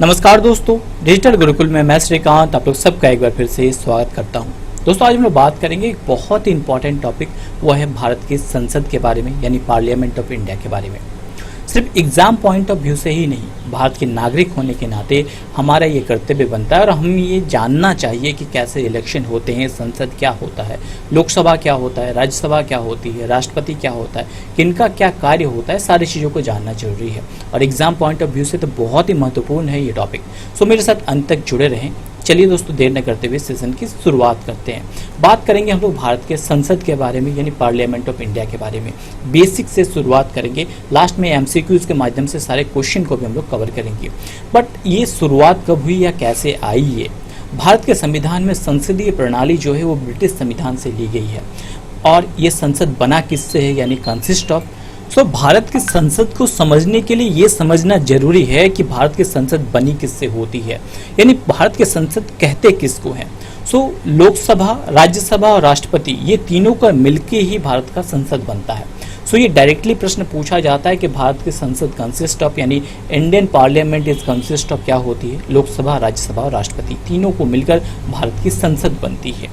नमस्कार दोस्तों, डिजिटल गुरुकुल में मैं श्रीकांत आप लोग सबका एक बार फिर से स्वागत करता हूं। दोस्तों, आज हम लोग बात करेंगे एक बहुत ही इंपॉर्टेंट टॉपिक, वो है भारत की संसद के बारे में, यानी पार्लियामेंट ऑफ इंडिया के बारे में। सिर्फ एग्जाम पॉइंट ऑफ व्यू से ही नहीं, भारत के नागरिक होने के नाते हमारा ये कर्तव्य बनता है और हम ये जानना चाहिए कि कैसे इलेक्शन होते हैं, संसद क्या होता है, लोकसभा क्या होता है, राज्यसभा क्या होती है, राष्ट्रपति क्या होता है, किनका क्या कार्य होता है, सारी चीज़ों को जानना जरूरी है। और एग्जाम पॉइंट ऑफ व्यू से तो बहुत ही महत्वपूर्ण है ये टॉपिक। सो मेरे साथ अंत तक जुड़े रहें। चलिए दोस्तों, देर न करते हुए सेशन की शुरुआत करते हैं। बात करेंगे हम लोग भारत के संसद के बारे में, यानी पार्लियामेंट ऑफ इंडिया के बारे में। बेसिक से शुरुआत करेंगे, लास्ट में एमसीक्यूज के माध्यम से सारे क्वेश्चन को भी हम लोग कवर करेंगे। बट ये शुरुआत कब हुई या कैसे आई है? भारत के संविधान में संसदीय प्रणाली जो है वो ब्रिटिश संविधान से ली गई है। और ये संसद बना किससे है, यानी कंसिस्ट ऑफ। भारत की संसद को समझने के लिए ये समझना जरूरी है कि भारत की संसद बनी किससे होती है, यानी भारत के संसद कहते किसको हैं। लोकसभा, राज्यसभा और राष्ट्रपति, ये तीनों का मिलके ही भारत का संसद बनता है। ये डायरेक्टली प्रश्न पूछा जाता है कि भारत की संसद कंसिस्ट ऑफ, यानी Indian parliament is consist of क्या होती है? लोकसभा, राज्यसभा और राष्ट्रपति, तीनों को मिलकर भारत की संसद बनती है।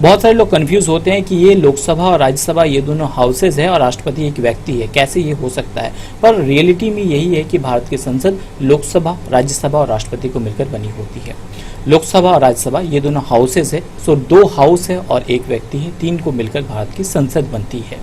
बहुत सारे लोग कंफ्यूज होते हैं कि ये लोकसभा और राज्यसभा ये दोनों हाउसेज है और राष्ट्रपति एक व्यक्ति है, कैसे ये हो सकता है? पर रियलिटी में यही है कि भारत की संसद लोकसभा, राज्यसभा और राष्ट्रपति को मिलकर बनी होती है। लोकसभा और राज्यसभा ये दोनों हाउसेज है, दो हाउस है और एक व्यक्ति है, तीन को मिलकर भारत की संसद बनती है।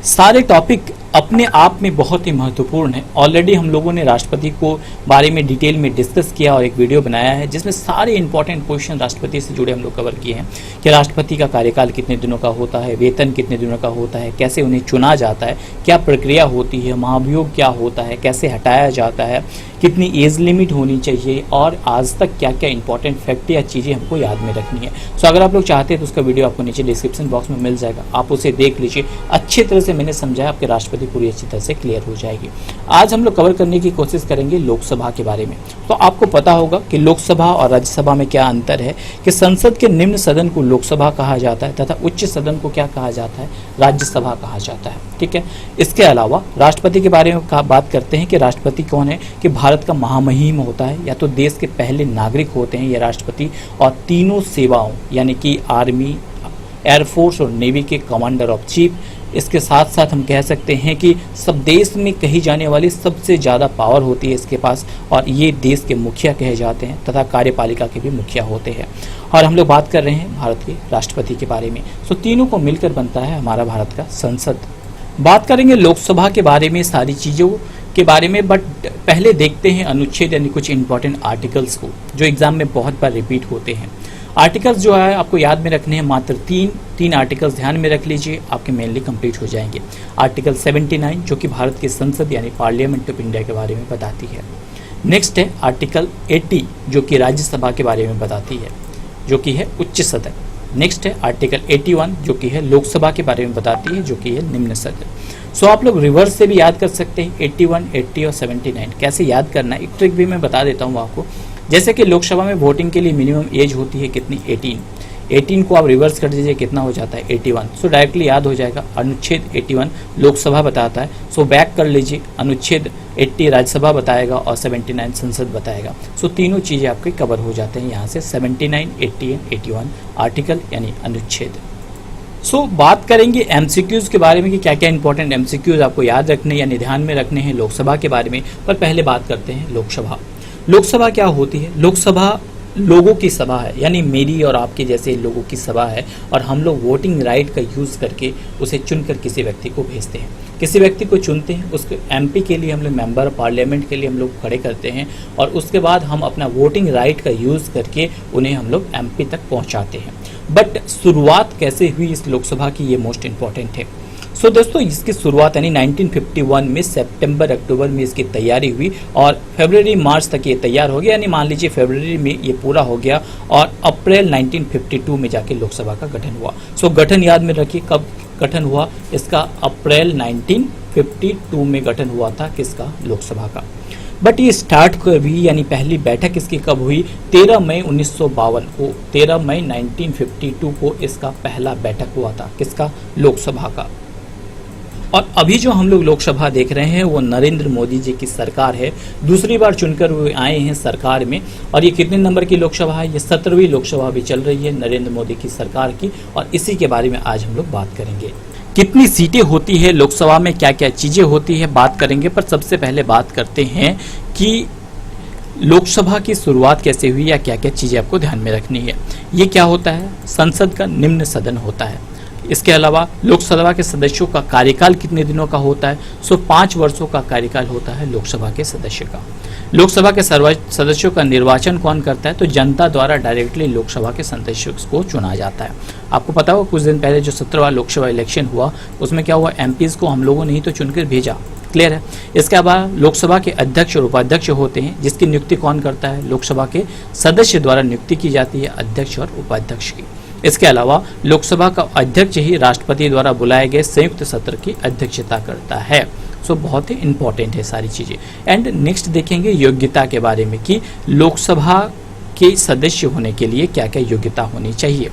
सारे टॉपिक अपने आप में बहुत ही महत्वपूर्ण है। ऑलरेडी हम लोगों ने राष्ट्रपति को बारे में डिटेल में डिस्कस किया और एक वीडियो बनाया है जिसमें सारे इंपॉर्टेंट क्वेश्चन राष्ट्रपति से जुड़े हम लोग कवर किए हैं कि राष्ट्रपति का कार्यकाल कितने दिनों का होता है, वेतन कितने दिनों का होता है, कैसे उन्हें चुना जाता है, क्या प्रक्रिया होती है, महाभियोग क्या होता है, कैसे हटाया जाता है, कितनी एज लिमिट होनी चाहिए और आज तक क्या क्या इंपॉर्टेंट फैक्ट या चीज़ें हमको याद में रखनी है। अगर आप लोग चाहते हैं तो उसका वीडियो आपको नीचे डिस्क्रिप्शन बॉक्स में मिल जाएगा, आप उसे देख लीजिए। अच्छी तरह से मैंने समझाया, आपके राष्ट्रपति पूरी अच्छी तरह से क्लियर हो जाएगी। आज हम लोग कवर करने की कोशिश करेंगे लोकसभा के बारे में। आपको पता होगा कि लोकसभा और राज्यसभा में क्या अंतर है, कि संसद के निम्न सदन को लोकसभा कहा जाता है तथा उच्च सदन को क्या कहा जाता है? राज्यसभा कहा जाता है। ठीक है। इसके अलावा राष्ट्रपति के बारे में बात करते हैं कि राष्ट्रपति कौन है, कि भारत का महामहिम होता है, या तो देश के पहले नागरिक होते हैं ये राष्ट्रपति, और तीनों सेवाओं यानी कि आर्मी, एयरफोर्स और नेवी के कमांडर ऑफ चीफ। इसके साथ साथ हम कह सकते हैं कि सब देश में कही जाने वाली सबसे ज़्यादा पावर होती है इसके पास, और ये देश के मुखिया कहे जाते हैं तथा कार्यपालिका के भी मुखिया होते हैं। और हम लोग बात कर रहे हैं भारत के राष्ट्रपति के बारे में। तीनों को मिलकर बनता है हमारा भारत का संसद। बात करेंगे लोकसभा के बारे में, सारी चीज़ों के बारे में, बट पहले देखते हैं अनुच्छेद यानी कुछ इंपॉर्टेंट आर्टिकल्स को जो एग्जाम में बहुत बार रिपीट होते हैं। आर्टिकल्स जो है आपको याद में रखने हैं, मात्र तीन आर्टिकल्स ध्यान में रख लीजिए, आपके मेनली कंप्लीट हो जाएंगे। आर्टिकल 79 जो कि भारत की संसद यानी पार्लियामेंट ऑफ इंडिया के बारे में बताती है। नेक्स्ट है आर्टिकल 80 जो कि राज्यसभा के बारे में बताती है, जो कि है उच्च सदन। नेक्स्ट है आर्टिकल 81 जो कि है लोकसभा के बारे में बताती है, जो कि है निम्न सदन। आप लोग रिवर्स से भी याद कर सकते हैं 81, 80 और 79 कैसे याद करना है, एक ट्रिक भी मैं बता देता हूँ आपको। जैसे कि लोकसभा में वोटिंग के लिए मिनिमम एज होती है कितनी? 18 को आप रिवर्स कर दीजिए, कितना हो जाता है? 81। डायरेक्टली याद हो जाएगा, अनुच्छेद 81 लोकसभा बताता है। बैक कर लीजिए, अनुच्छेद 80 राज्यसभा बताएगा और 79 संसद बताएगा। तीनों चीज़ें आपके कवर हो जाते हैं यहाँ से, 79, 80 एंड 81 आर्टिकल यानी अनुच्छेद। बात करेंगे एमसीक्यूज के बारे में कि क्या क्या इंपॉर्टेंट एमसीक्यूज आपको याद रखने यानी ध्यान में रखने हैं लोकसभा के बारे में। पर पहले बात करते हैं लोकसभा। लोकसभा क्या होती है? लोकसभा लोगों की सभा है, यानी मेरी और आपके जैसे लोगों की सभा है, और हम लोग वोटिंग राइट का यूज़ करके उसे चुनकर किसी व्यक्ति को भेजते हैं, किसी व्यक्ति को चुनते हैं, उसके एमपी के लिए हम लोग मेंबर ऑफ पार्लियामेंट के लिए हम लोग खड़े करते हैं, और उसके बाद हम अपना वोटिंग राइट का यूज़ करके उन्हें हम लोग एमपी तक पहुंचाते हैं। बट शुरुआत कैसे हुई इस लोकसभा की, ये मोस्ट इंपॉर्टेंट है। दोस्तों, इसकी शुरुआत यानी 1951 में सितंबर अक्टूबर में इसकी तैयारी हुई और फरवरी मार्च तक ये तैयार हो गया, यानी मान लीजिए फरवरी में ये पूरा हो गया और अप्रैल 1952 में जाके लोकसभा का गठन हुआ। गठन याद में रखिए, कब गठन हुआ इसका? अप्रैल 1952 में गठन हुआ था किसका? लोकसभा का। बट ये स्टार्ट कभी यानी पहली बैठक इसकी कब हुई? 13 मई 1952 को, 13 मई 1952 को इसका पहला बैठक हुआ था किसका? लोकसभा का। और अभी जो हम लोग लोकसभा देख रहे हैं वो नरेंद्र मोदी जी की सरकार है, दूसरी बार चुनकर वो आए हैं सरकार में। और ये कितने नंबर की लोकसभा है? ये 17वीं लोकसभा भी चल रही है नरेंद्र मोदी की सरकार की, और इसी के बारे में आज हम लोग बात करेंगे। कितनी सीटें होती है लोकसभा में, क्या क्या चीजें होती है, बात करेंगे। पर सबसे पहले बात करते हैं कि लोकसभा की शुरुआत कैसे हुई या क्या क्या चीजें आपको ध्यान में रखनी है। ये क्या होता है? संसद का निम्न सदन होता है। इसके अलावा लोकसभा के सदस्यों का कार्यकाल कितने दिनों का होता है? 5 वर्षों का कार्यकाल होता है लोकसभा के सदस्य का। लोकसभा के सदस्यों का निर्वाचन कौन करता है? तो जनता द्वारा डायरेक्टली लोकसभा के सदस्यों को चुना जाता है। आपको पता होगा कुछ दिन पहले जो 17वां लोकसभा इलेक्शन हुआ उसमें क्या हुआ, एमपीज को हम लोगों ने ही तो चुनकर भेजा। क्लियर है। इसके अलावा लोकसभा के अध्यक्ष और उपाध्यक्ष होते हैं, जिसकी नियुक्ति कौन करता है? लोकसभा के सदस्य द्वारा नियुक्ति की जाती है अध्यक्ष और उपाध्यक्ष की। इसके अलावा लोकसभा का अध्यक्ष ही राष्ट्रपति द्वारा बुलाए गए संयुक्त सत्र की अध्यक्षता करता है। सो बहुत ही इंपॉर्टेंट है सारी चीजें। एंड नेक्स्ट देखेंगे योग्यता के बारे में कि लोकसभा के सदस्य होने के लिए क्या क्या योग्यता होनी चाहिए।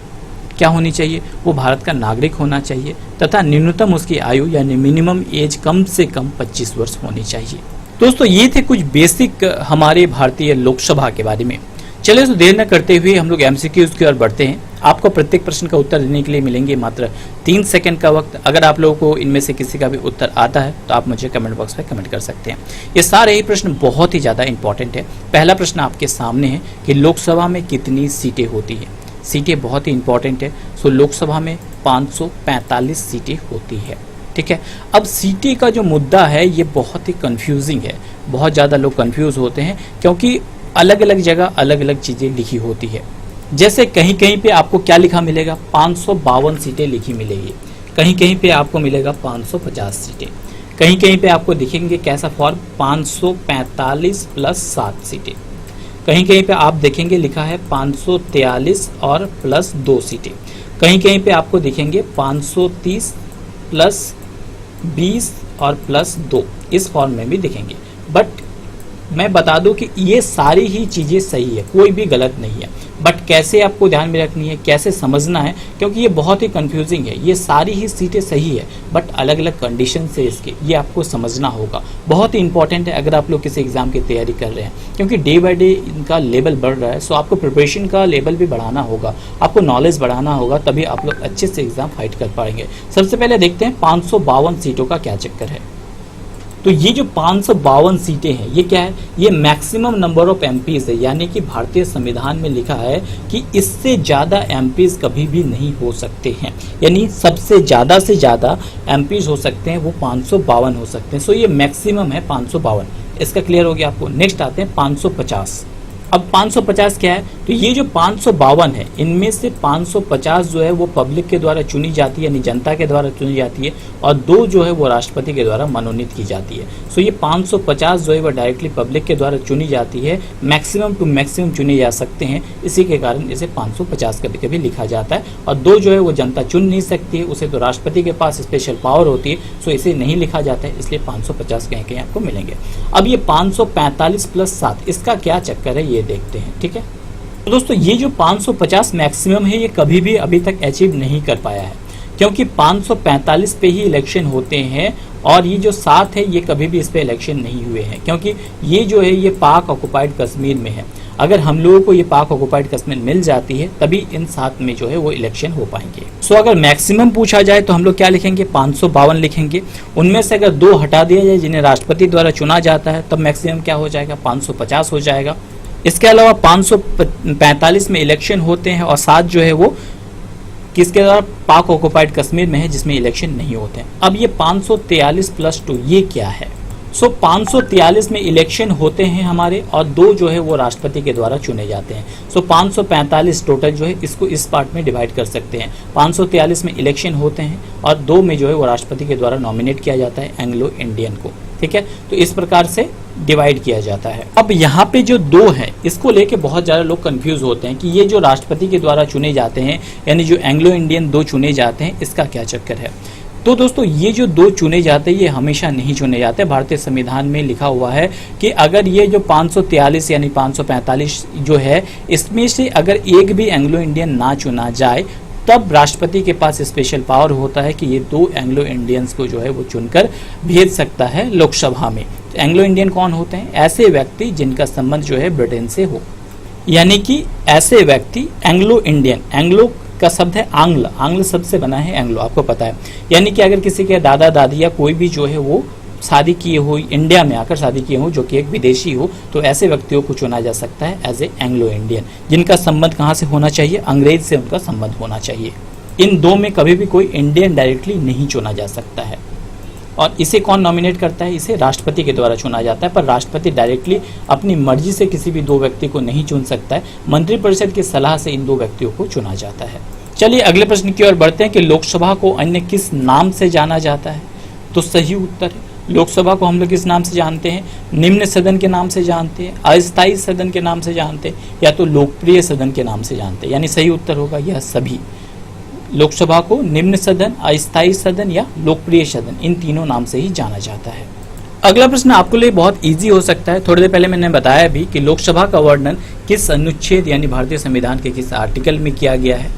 क्या होनी चाहिए? वो भारत का नागरिक होना चाहिए तथा न्यूनतम उसकी आयु यानी मिनिमम एज कम से कम 25 वर्ष होनी चाहिए। दोस्तों ये थे कुछ बेसिक हमारे भारतीय लोकसभा के बारे में। चलिए तो देर न करते हुए हम लोग एमसीक्यूज की ओर बढ़ते हैं। आपको प्रत्येक प्रश्न का उत्तर देने के लिए मिलेंगे मात्र 3 सेकंड का वक्त। अगर आप लोगों को इनमें से किसी का भी उत्तर आता है तो आप मुझे कमेंट बॉक्स में कमेंट कर सकते हैं। ये सारे ही प्रश्न बहुत ही ज़्यादा इंपॉर्टेंट है। पहला प्रश्न आपके सामने है कि लोकसभा में कितनी सीटें होती हैं। सीटें बहुत ही इंपॉर्टेंट है। सो लोकसभा में 545 सीटें होती है। ठीक है। अब सीटें का जो मुद्दा है ये बहुत ही कंफ्यूजिंग है। बहुत ज़्यादा लोग कंफ्यूज होते हैं क्योंकि अलग अलग जगह अलग अलग चीज़ें लिखी होती है। जैसे कहीं कहीं पे आपको क्या लिखा मिलेगा? 552 सीटें लिखी मिलेगी। कहीं कहीं पे आपको मिलेगा 550 सीटें। कहीं कहीं पे आपको दिखेंगे कैसा फॉर्म? 545 प्लस 7 सीटें। कहीं कहीं पे आप देखेंगे लिखा है 543 और प्लस 2 सीटें। कहीं कहीं पे आपको दिखेंगे 530 प्लस 20 और प्लस 2, इस फॉर्म में भी दिखेंगे। बट मैं बता दूं कि ये सारी ही चीज़ें सही है, कोई भी गलत नहीं है। बट कैसे आपको ध्यान में रखनी है, कैसे समझना है, क्योंकि ये बहुत ही कंफ्यूजिंग है। ये सारी ही सीटें सही है बट अलग अलग कंडीशन से इसके, ये आपको समझना होगा। बहुत ही इंपॉर्टेंट है अगर आप लोग किसी एग्जाम की तैयारी कर रहे हैं, क्योंकि डे बाय डे इनका लेवल बढ़ रहा है। सो आपको प्रिपरेशन का लेवल भी बढ़ाना होगा, आपको नॉलेज बढ़ाना होगा, तभी आप लोग अच्छे से एग्जाम फाइट कर पाएंगे। सबसे पहले देखते हैं 552 सीटों का क्या चक्कर है। तो ये जो 552 सीटें हैं ये क्या है? ये मैक्सिमम नंबर ऑफ एमपीज है, यानी कि भारतीय संविधान में लिखा है कि इससे ज़्यादा एमपीज कभी भी नहीं हो सकते हैं। यानी सबसे ज़्यादा से ज़्यादा एमपीज हो सकते हैं वो 552 हो सकते हैं। सो ये मैक्सिमम है 552। इसका क्लियर हो गया आपको। नेक्स्ट आते हैं 550। अब 550 क्या है? तो ये जो 552 है इनमें से 550 जो है वो पब्लिक के द्वारा चुनी जाती है, यानी जनता के द्वारा चुनी जाती है, और 2 जो है वो राष्ट्रपति के द्वारा मनोनीत की जाती है। सो ये 550 जो है वो डायरेक्टली पब्लिक के द्वारा चुनी जाती है। मैक्सिमम टू मैक्सिमम चुने जा सकते हैं, इसी के कारण इसे 550 कभी कभी लिखा जाता है। और 2 जो है वो जनता चुन नहीं सकती है, उसे तो राष्ट्रपति के पास स्पेशल पावर होती है। सो इसे नहीं लिखा जाता है, इसलिए 550 कहीं कहीं आपको मिलेंगे। अब ये 545 प्लस 7 इसका क्या चक्कर है ये देखते हैं। ठीक है। तो दोस्तों ये जो 550 मैक्सिमम है ये कभी भी अभी तक अचीव नहीं कर पाया है, क्योंकि 545 पे ही इलेक्शन होते हैं, और ये जो 7 है ये कभी भी इस पे इलेक्शन नहीं हुए हैं, क्योंकि ये जो है ये पाक ऑक्युपाइड कश्मीर में है। अगर हम लोगों को ये पाक ऑक्युपाइड कश्मीर मिल जाती है तभी इन 7 में जो है वो इलेक्शन हो पाएंगे। सो अगर मैक्सिमम पूछा जाए तो हम लोग क्या लिखेंगे? 552 लिखेंगे। उनमें से अगर 2 हटा दिया जाए जिन्हें राष्ट्रपति द्वारा चुना जाता है तब मैक्सिमम क्या हो जाएगा? 550 हो जाएगा। इसके अलावा 545 में इलेक्शन होते हैं और 7 जो है वो किसके द्वारा? पाक ऑक्युपाइड कश्मीर में है, जिसमें इलेक्शन नहीं होते हैं। अब ये 543 प्लस 2 ये क्या है? सो 543 में इलेक्शन होते हैं हमारे, और 2 जो है वो राष्ट्रपति के द्वारा चुने जाते हैं। सो 545 टोटल जो है इसको इस पार्ट में डिवाइड कर सकते हैं। 543 में इलेक्शन होते हैं और 2 में जो है वो राष्ट्रपति के द्वारा नॉमिनेट किया जाता है एंग्लो इंडियन को। ठीक है। तो इस प्रकार से डिवाइड किया जाता है। अब यहाँ पे जो 2 है इसको लेके बहुत ज़्यादा लोग कंफ्यूज होते हैं कि ये जो राष्ट्रपति के द्वारा चुने जाते हैं, यानी जो एंग्लो इंडियन 2 चुने जाते हैं, इसका क्या चक्कर है? तो दोस्तों ये जो 2 चुने जाते हैं ये हमेशा नहीं चुने जाते। भारतीय संविधान में लिखा हुआ है कि अगर ये जो 543 यानी 545 जो है इसमें से अगर एक भी एंग्लो इंडियन ना चुना जाए तब राष्ट्रपति के पास स्पेशल पावर होता है कि ये दो एंग्लो इंडियंस को जो है वो चुनकर भेज सकता है लोकसभा में। तो एंग्लो इंडियन कौन होते हैं? ऐसे व्यक्ति जिनका संबंध जो है ब्रिटेन से हो, यानी कि ऐसे व्यक्ति एंग्लो इंडियन, एंग्लो का शब्द है आंग्ल, आंग्ल शब्द से बना है एंग्लो, आपको पता है। यानी कि अगर किसी के दादा दादी या कोई भी जो है वो शादी किए हो, इंडिया में आकर शादी किए हो, जो कि एक विदेशी हो, तो ऐसे व्यक्तियों को चुना जा सकता है एज ए एंग्लो इंडियन, जिनका संबंध कहाँ से होना चाहिए? अंग्रेज से उनका संबंध होना चाहिए। इन दो में कभी भी कोई इंडियन डायरेक्टली नहीं चुना जा सकता है। और इसे कौन नॉमिनेट करता है? इसे राष्ट्रपति के द्वारा चुना जाता है, पर राष्ट्रपति डायरेक्टली अपनी मर्जी से किसी भी दो व्यक्ति को नहीं चुन सकता है, मंत्रिपरिषद की सलाह से इन दो व्यक्तियों को चुना जाता है। चलिए अगले प्रश्न की ओर बढ़ते हैं कि लोकसभा को अन्य किस नाम से जाना जाता है? तो सही उत्तर है, लोकसभा को हम लोग किस नाम से जानते हैं? निम्न सदन के नाम से जानते हैं, अस्थायी सदन के नाम से जानते हैं, या तो लोकप्रिय सदन के नाम से जानते हैं। यानी सही उत्तर होगा यह सभी। लोकसभा को निम्न सदन, अस्थायी सदन या लोकप्रिय सदन, इन तीनों नाम से ही जाना जाता है। अगला प्रश्न आपके लिए बहुत इजी हो सकता है। थोड़ी देर पहले मैंने बताया भी कि लोकसभा का वर्णन किस अनुच्छेद यानी भारतीय संविधान के किस आर्टिकल में किया गया है?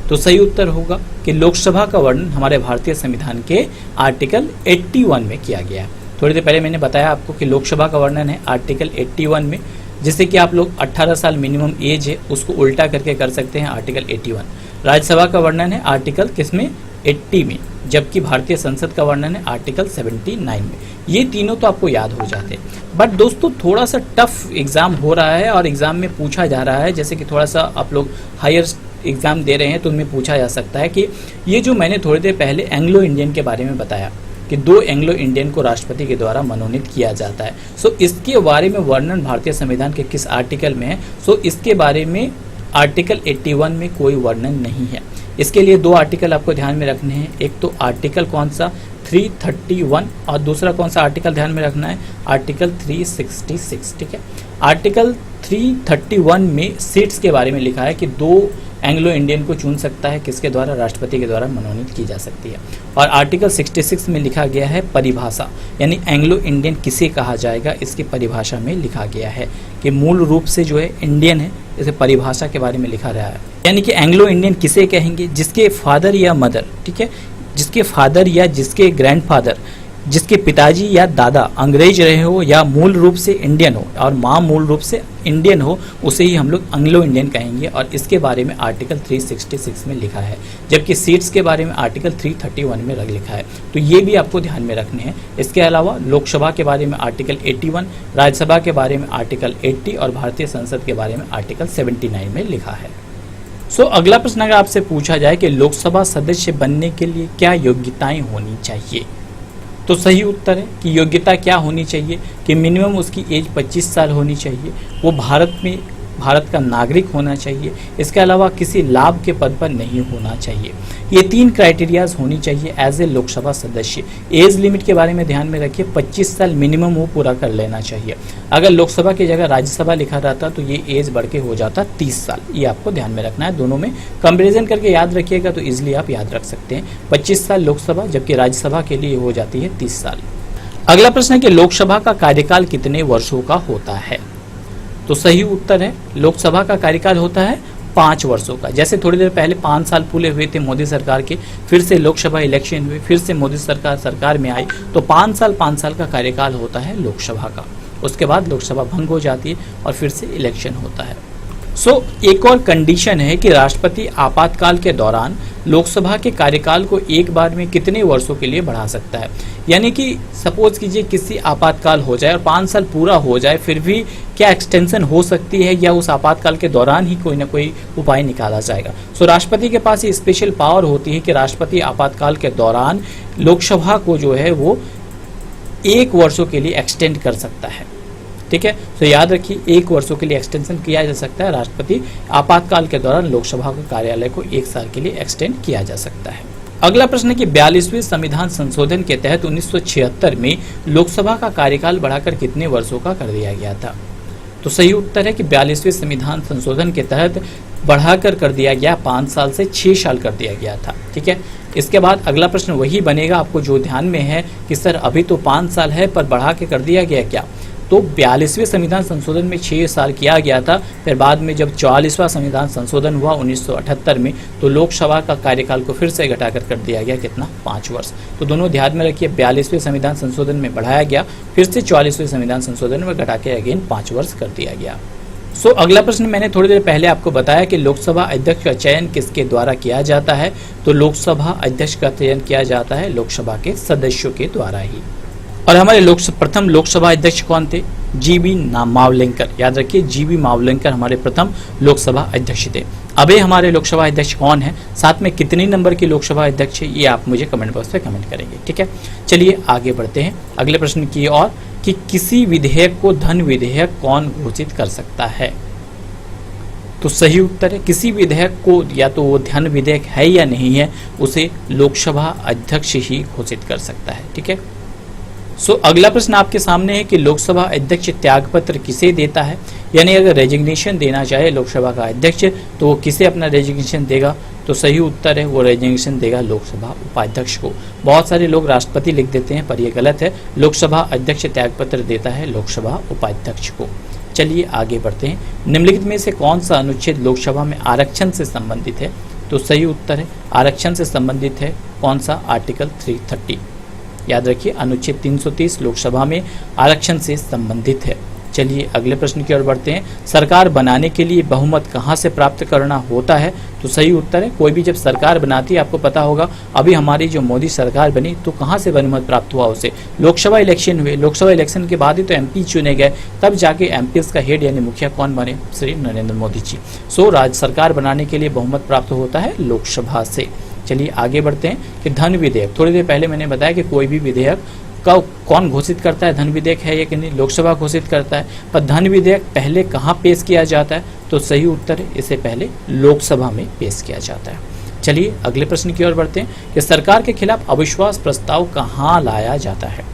तो सही उत्तर होगा कि लोकसभा का वर्णन हमारे भारतीय संविधान के आर्टिकल 81 में किया गया है। थोड़ी देर पहले मैंने बताया आपको कि लोकसभा का वर्णन है आर्टिकल 81 में, जिससे कि आप लोग 18 साल मिनिमम एज है उसको उल्टा करके कर सकते हैं आर्टिकल 81। राज्यसभा का वर्णन है आर्टिकल किसमें? 80 में, जबकि भारतीय संसद का वर्णन है आर्टिकल 79 में। ये तीनों तो आपको याद हो जाते हैं। बट दोस्तों थोड़ा सा टफ एग्जाम हो रहा है और एग्जाम में पूछा जा रहा है, जैसे कि थोड़ा सा आप लोग हायर एग्जाम दे रहे हैं तो उनमें पूछा जा सकता है कि ये जो मैंने थोड़ी देर पहले एंग्लो इंडियन के बारे में बताया कि दो एंग्लो इंडियन को राष्ट्रपति के द्वारा मनोनीत किया जाता है, सो इसके बारे में वर्णन भारतीय संविधान के किस आर्टिकल में है? सो इसके बारे में आर्टिकल 81 में कोई वर्णन नहीं है। इसके लिए दो आर्टिकल आपको ध्यान में रखने हैं। एक तो आर्टिकल कौन सा? 331, और दूसरा कौन सा आर्टिकल ध्यान में रखना है? आर्टिकल 366। ठीक है, आर्टिकल 331 में सीट्स के बारे में लिखा है कि दो एंग्लो इंडियन को चुन सकता है, किसके द्वारा? राष्ट्रपति के द्वारा मनोनीत की जा सकती है। और आर्टिकल 66 में लिखा गया है परिभाषा, यानी एंग्लो इंडियन किसे कहा जाएगा, इसकी परिभाषा में लिखा गया है कि मूल रूप से जो है इंडियन है, इसे परिभाषा के बारे में लिखा रहा है। यानी कि एंग्लो इंडियन किसे कहेंगे? जिसके फादर या मदर, ठीक है, जिसके फादर या जिसके ग्रैंडफादर, जिसके पिताजी या दादा अंग्रेज रहे हो या मूल रूप से इंडियन हो और माँ मूल रूप से इंडियन हो, उसे ही हम लोग एंग्लो इंडियन कहेंगे। और इसके बारे में आर्टिकल 366 में लिखा है, जबकि सीट्स के बारे में आर्टिकल 331 में लिखा है। तो ये भी आपको ध्यान में रखने हैं। इसके अलावा लोकसभा के बारे में आर्टिकल 81, राज्यसभा के बारे में आर्टिकल 80 और भारतीय संसद के बारे में आर्टिकल 79 में लिखा है। सो अगला प्रश्न अगर आपसे पूछा जाए कि लोकसभा सदस्य बनने के लिए क्या योग्यताएं होनी चाहिए, तो सही उत्तर है कि योग्यता क्या होनी चाहिए कि मिनिमम उसकी एज 25 साल होनी चाहिए, वो भारत का नागरिक होना चाहिए, इसके अलावा किसी लाभ के पद पर नहीं होना चाहिए। ये 3 क्राइटेरियाज होनी चाहिए एज ए लोकसभा सदस्य। एज लिमिट के बारे में ध्यान में रखिए, 25 साल मिनिमम वो पूरा कर लेना चाहिए। अगर लोकसभा की जगह राज्यसभा लिखा रहता तो ये एज बढ़ के हो जाता 30 साल। ये आपको ध्यान में रखना है, दोनों में कंपेरिजन करके याद रखिएगा तो ईजिली आप याद रख सकते हैं। 25 साल लोकसभा, जबकि राज्यसभा के लिए हो जाती है 30 साल। अगला प्रश्न है कि लोकसभा का कार्यकाल कितने वर्षों का होता है, तो सही उत्तर है लोकसभा का कार्यकाल होता है 5 वर्षों का। जैसे थोड़ी देर पहले 5 साल पूरे हुए थे मोदी सरकार के, फिर से लोकसभा इलेक्शन हुए, फिर से मोदी सरकार में आई, तो 5 साल का कार्यकाल होता है लोकसभा का। उसके बाद लोकसभा भंग हो जाती है और फिर से इलेक्शन होता है। सो एक और कंडीशन है कि राष्ट्रपति आपातकाल के दौरान लोकसभा के कार्यकाल को एक बार में कितने वर्षों के लिए बढ़ा सकता है। यानी कि सपोज कीजिए किसी आपातकाल हो जाए और 5 साल पूरा हो जाए, फिर भी क्या एक्सटेंशन हो सकती है या उस आपातकाल के दौरान ही कोई ना कोई उपाय निकाला जाएगा। सो राष्ट्रपति के पास ये स्पेशल पावर होती है कि राष्ट्रपति आपातकाल के दौरान लोकसभा को जो है वो 1 वर्षों के लिए एक्सटेंड कर सकता है। ठीक है, तो याद रखिए 1 वर्षों के लिए एक्सटेंशन किया जा सकता है। राष्ट्रपति आपातकाल के दौरान लोकसभा के कार्यालय को 1 साल के लिए एक्सटेंड किया जा सकता है। अगला प्रश्न है कि 42वें संविधान संशोधन के तहत 1976 में लोकसभा का कार्यकाल बढ़ाकर कितने वर्षों का कर दिया गया था, तो सही उत्तर है कि 42वें संविधान संशोधन के तहत बढ़ाकर कर दिया गया 5 साल से 6 साल कर दिया गया था। ठीक है, इसके बाद अगला प्रश्न वही बनेगा आपको जो ध्यान में है कि सर अभी तो 5 साल है पर बढ़ा के कर दिया गया क्या, तो 42वें संविधान संशोधन में 6 साल किया गया था। फिर बाद में जब 44वां संविधान संशोधन हुआ 1978 में, तो लोकसभा का कार्यकाल को फिर से घटाकर कर दिया गया कितना, 5 वर्ष। तो दोनों ध्यान में रखिए, 42वें संविधान संशोधन में बढ़ाया गया, फिर से 44वें संविधान संशोधन में घटा के अगेन 5 वर्ष कर दिया गया। अगला प्रश्न मैंने थोड़ी देर पहले आपको बताया कि लोकसभा अध्यक्ष का चयन किसके द्वारा किया जाता है। तो लोकसभा अध्यक्ष का चयन किया जाता है लोकसभा के सदस्यों के द्वारा ही। और हमारे प्रथम लोकसभा अध्यक्ष कौन थे? जीबी मावलंकर। याद रखिए, जीबी मावलंकर हमारे प्रथम लोकसभा अध्यक्ष थे। अभी हमारे लोकसभा अध्यक्ष कौन है, साथ में कितने नंबर के लोकसभा अध्यक्ष है, ये आप मुझे कमेंट बॉक्स में कमेंट करेंगे। ठीक है, चलिए आगे बढ़ते हैं अगले प्रश्न की ओर कि किसी विधेयक को धन विधेयक कौन घोषित कर सकता है। तो सही उत्तर है, किसी विधेयक को या तो वो धन विधेयक है या नहीं है, उसे लोकसभा अध्यक्ष ही घोषित कर सकता है। ठीक है, अगला प्रश्न आपके सामने है कि लोकसभा अध्यक्ष त्यागपत्र किसे देता है, यानी अगर रेजिग्नेशन देना चाहे लोकसभा का अध्यक्ष तो वो किसे अपना रेजिग्नेशन देगा। तो सही उत्तर है, वो रेजिग्नेशन देगा लोकसभा उपाध्यक्ष को। बहुत सारे लोग राष्ट्रपति लिख देते हैं, पर यह गलत है। लोकसभा अध्यक्ष त्यागपत्र देता है लोकसभा उपाध्यक्ष को। चलिए आगे बढ़ते हैं। निम्नलिखित में से कौन सा अनुच्छेद लोकसभा में आरक्षण से संबंधित है। तो सही उत्तर है, आरक्षण से संबंधित है कौन सा, आर्टिकल 330। याद रखिए, अनुच्छेद 330 लोकसभा में आरक्षण से संबंधित है। चलिए अगले प्रश्न की ओर बढ़ते हैं। सरकार बनाने के लिए बहुमत कहां से प्राप्त करना होता है। तो सही उत्तर है, कोई भी जब सरकार बनाती है, आपको पता होगा अभी हमारी जो मोदी सरकार बनी तो कहां से बहुमत प्राप्त हुआ उसे, लोकसभा इलेक्शन हुए। लोकसभा इलेक्शन के बाद ही तो एमपी चुने गए, तब जाके एमपी का हेड यानी मुखिया कौन बने, श्री नरेंद्र मोदी जी। राज्य सरकार बनाने के लिए बहुमत प्राप्त होता है लोकसभा से। चलिए आगे बढ़ते हैं कि धन विधेयक, थोड़ी देर पहले मैंने बताया कि कोई भी विधेयक का कौन घोषित करता है, धन विधेयक है या कि नहीं, लोकसभा घोषित करता है। पर धन विधेयक पहले कहाँ पेश किया जाता है। तो सही उत्तर है, इसे पहले लोकसभा में पेश किया जाता है। चलिए अगले प्रश्न की ओर बढ़ते हैं कि सरकार के खिलाफ अविश्वास प्रस्ताव कहाँ लाया जाता है।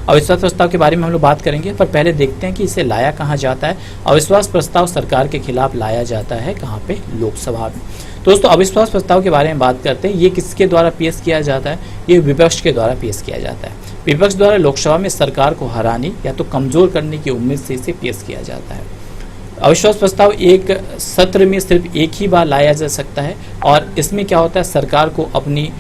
अविश्वास प्रस्ताव के बारे में हम लोग बात करेंगे, पर पहले देखते हैं कि इसे लाया कहाँ जाता है। अविश्वास प्रस्ताव सरकार के खिलाफ लाया जाता है कहाँ पे, लोकसभा में। दोस्तों अविश्वास प्रस्ताव के बारे में बात करते हैं, ये किसके द्वारा पेश किया जाता है, ये विपक्ष के द्वारा पेश किया जाता है। विपक्ष द्वारा लोकसभा में सरकार को हराने या तो कमजोर करने की उम्मीद से इसे पेश किया जाता है। अविश्वास प्रस्ताव एक सत्र में सिर्फ एक ही बार लाया जा सकता है, और इसमें क्या होता है, सरकार को अपनी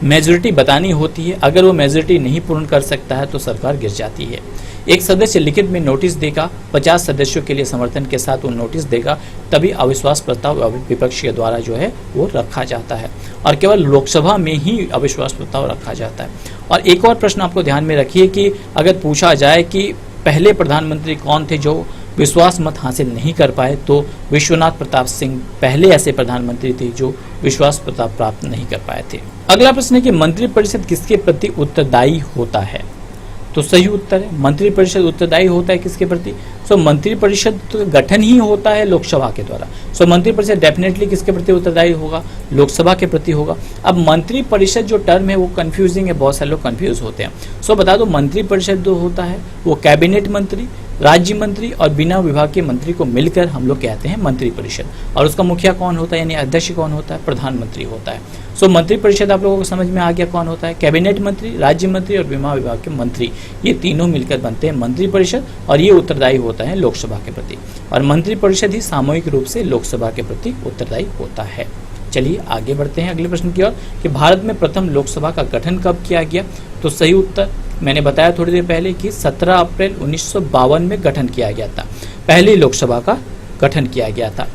मेजॉरिटी बतानी होती है। अगर वो मेजॉरिटी नहीं पूर्ण कर सकता है तो सरकार गिर जाती है। एक सदस्य लिखित में नोटिस देगा, 50 सदस्यों के लिए समर्थन के साथ वो नोटिस देगा, तभी अविश्वास प्रस्ताव विपक्ष के द्वारा जो है वो रखा जाता है, और केवल लोकसभा में ही अविश्वास प्रस्ताव रखा जाता है। और एक और प्रश्न आपको ध्यान में रखिए कि अगर पूछा जाए कि पहले प्रधानमंत्री कौन थे जो विश्वास मत हासिल नहीं कर पाए, तो विश्वनाथ प्रताप सिंह पहले ऐसे प्रधानमंत्री थे जो विश्वास प्रस्ताव प्राप्त नहीं कर पाए थे। अगला प्रश्न है कि मंत्रिपरिषद किसके प्रति उत्तरदायी होता है। तो सही उत्तर है, मंत्रिपरिषद उत्तरदायी होता है किसके प्रति। मंत्रिपरिषद तो गठन ही होता है लोकसभा के द्वारा। मंत्रिपरिषद डेफिनेटली किसके प्रति उत्तरदायी होगा, लोकसभा के प्रति होगा। अब मंत्रिपरिषद जो टर्म है वो कंफ्यूजिंग है, बहुत सारे लोग कंफ्यूज होते हैं। बता दो, मंत्रिपरिषद जो होता है वो कैबिनेट मंत्री, राज्य मंत्री और बिना विभाग के मंत्री को मिलकर हम लोग कहते हैं मंत्रिपरिषद। और उसका मुखिया कौन होता है, यानी अध्यक्ष कौन होता है, प्रधानमंत्री होता है। मंत्रिपरिषद आप लोगों को समझ में आ गया कौन होता है, कैबिनेट मंत्री, राज्य मंत्री और बिना विभाग के मंत्री, ये तीनों मिलकर बनते हैं मंत्रिपरिषद, और ये उत्तरदायी होता है लोकसभा के प्रति। और मंत्रिपरिषद ही सामूहिक रूप से लोकसभा के प्रति उत्तरदायी होता है। चलिए आगे बढ़ते हैं अगले प्रश्न की ओर कि भारत में प्रथम लोकसभा का गठन कब किया गया। तो सही उत्तर मैंने बताया थोड़ी देर पहले कि 17 अप्रैल 1952 में गठन किया गया था, पहली लोकसभा का गठन किया गया था।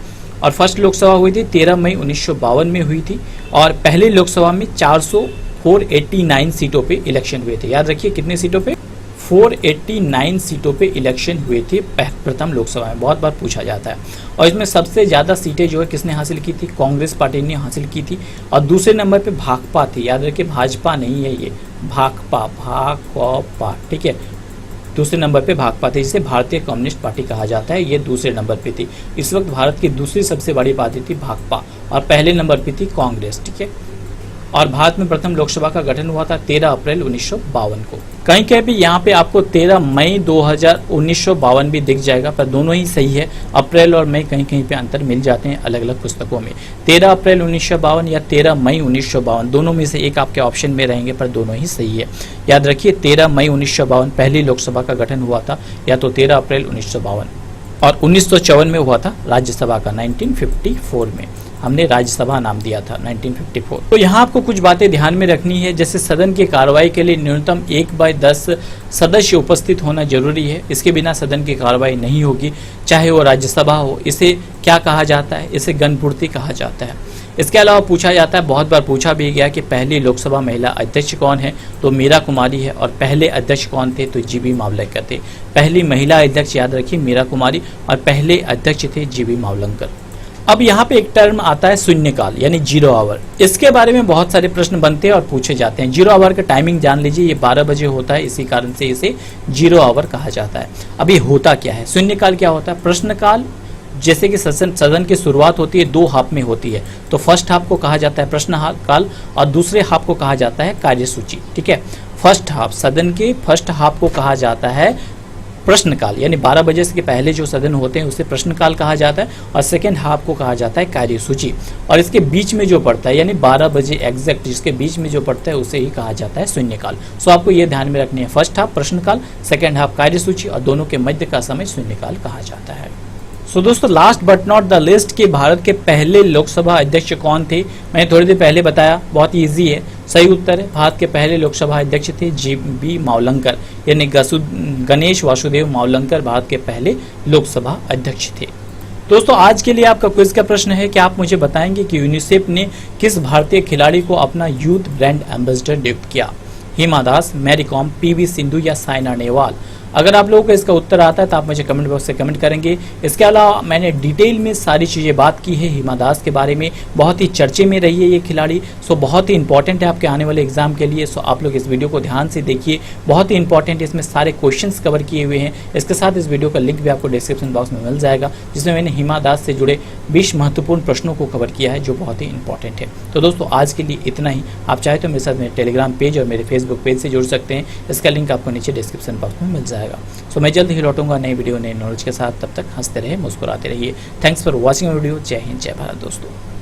और फर्स्ट लोकसभा हुई थी 13 मई 1952 में हुई थी, और पहली लोकसभा में 489 सीटों पे इलेक्शन हुए थे। याद रखिए कितने सीटों पे, 489 सीटों पे इलेक्शन हुए थे प्रथम लोकसभा में, बहुत बार पूछा जाता है। और इसमें सबसे ज़्यादा सीटें जो है किसने हासिल की थी, कांग्रेस पार्टी ने हासिल की थी। और दूसरे नंबर पे भाकपा थी, याद रखिए भाजपा नहीं है ये, भाकपा, ठीक है। दूसरे नंबर पे भाकपा थी, जिसे भारतीय कम्युनिस्ट पार्टी कहा जाता है, ये दूसरे नंबर पे थी। इस वक्त भारत की दूसरी सबसे बड़ी पार्टी थी भाकपा, और पहले नंबर पे थी कांग्रेस, ठीक है। और भारत में प्रथम लोकसभा का गठन हुआ था 13 अप्रैल 1952 को। कहीं कहीं भी यहाँ पे आपको 13 मई 1952 भी दिख जाएगा, पर दोनों ही सही है। अप्रैल और मई कहीं कहीं पे अंतर मिल जाते हैं अलग अलग पुस्तकों में। 13 अप्रैल 1952 या 13 मई 1952 दोनों में से एक आपके ऑप्शन में रहेंगे, पर दोनों ही सही है। याद रखिए 13 मई 1952 पहली लोकसभा का गठन हुआ था, या तो 13 अप्रैल 1952, और 1954 में हुआ था राज्यसभा का 1954 में। हमने राज्यसभा नाम दिया था 1954। तो यहाँ आपको कुछ बातें ध्यान में रखनी है, जैसे सदन की कार्रवाई के लिए न्यूनतम 1/10 सदस्य उपस्थित होना जरूरी है। इसके बिना सदन की कार्रवाई नहीं होगी, चाहे वो राज्यसभा हो। इसे क्या कहा जाता है? इसे गणपूर्ति कहा जाता है। इसके अलावा पूछा जाता है, बहुत बार पूछा भी गया कि पहली लोकसभा महिला अध्यक्ष कौन है, तो मीरा कुमारी है। और पहले अध्यक्ष कौन थे, तो जीबी मावलंकर थे। पहली महिला अध्यक्ष याद रखिए मीरा कुमारी, और पहले अध्यक्ष थे जीबी मावलंकर। अब यहाँ पे एक टर्म आता है शून्यकाल, यानी 0 आवर। इसके बारे में बहुत सारे प्रश्न बनते हैं और पूछे जाते हैं। 0 आवर का टाइमिंग जान लीजिए, ये 12 बजे होता है, इसी कारण से इसे 0 आवर कहा जाता है। अब ये होता क्या है? शून्यकाल क्या होता है? प्रश्नकाल, जैसे कि सदन की शुरुआत होती है 2 हाफ में होती है, तो फर्स्ट हाफ को कहा जाता है प्रश्न काल, और दूसरे हाफ को कहा जाता है कार्यसूची। ठीक है, फर्स्ट हाफ, सदन के फर्स्ट हाफ को कहा जाता है प्रश्नकाल, यानी 12 बजे से पहले जो सदन होते हैं उसे प्रश्नकाल कहा जाता है, और सेकेंड हाफ को कहा जाता है कार्यसूची। और इसके बीच में जो पड़ता है, यानी 12 बजे एग्जैक्ट जिसके बीच में जो पड़ता है उसे ही कहा जाता है शून्यकाल। सो आपको ये ध्यान में रखनी है, फर्स्ट हाफ प्रश्नकाल, सेकेंड हाफ कार्यसूची, और दोनों के मध्य का समय शून्यकाल कहा जाता है। सो दोस्तों, last but not the list के भारत के पहले लोकसभा अध्यक्ष कौन थे, मैंने थोड़ी देर पहले बताया, बहुत इजी है। सही उत्तर है, भारत के पहले लोकसभा अध्यक्ष थे जीबी मावलंकर, यानी गणेश वासुदेव मावलंकर भारत के पहले लोकसभा अध्यक्ष थे। दोस्तों, आज के लिए आपका क्विज का प्रश्न है कि आप मुझे बताएंगे कि यूनिसेफ ने किस भारतीय खिलाड़ी को अपना यूथ ब्रांड एम्बेसडर नियुक्त किया? Hima Das, Mary com, PV Sindhu या साइना नेहवाल? अगर आप लोगों को इसका उत्तर आता है तो आप मुझे कमेंट बॉक्स से कमेंट करेंगे। इसके अलावा मैंने डिटेल में सारी चीज़ें बात की है हिमा दास के बारे में, बहुत ही चर्चे में रही है ये खिलाड़ी। सो बहुत ही इंपॉर्टेंट है आपके आने वाले एग्जाम के लिए। सो आप लोग इस वीडियो को ध्यान से देखिए, बहुत ही इंपॉर्टेंट है, इसमें सारे क्वेश्चंस कवर किए हुए हैं। इसके साथ इस वीडियो का लिंक भी आपको डिस्क्रिप्शन बॉक्स में मिल जाएगा, जिसमें मैंने हिमा दास से जुड़े 20 महत्वपूर्ण प्रश्नों को कवर किया है, जो बहुत ही इंपॉर्टेंट है। तो दोस्तों, आज के लिए इतना ही। आप चाहे तो मेरे साथ मेरे टेलीग्राम पेज और मेरे फेसबुक पेज से जुड़ सकते हैं, इसका लिंक आपको नीचे डिस्क्रिप्शन बॉक्स में मिल जाएगा। सो मैं जल्द ही लौटूंगा नई वीडियो नए नॉलेज के साथ। तब तक हंसते रहिए, मुस्कुराते रहिए। Thanks for watching video. जय हिंद, जय भारत दोस्तों।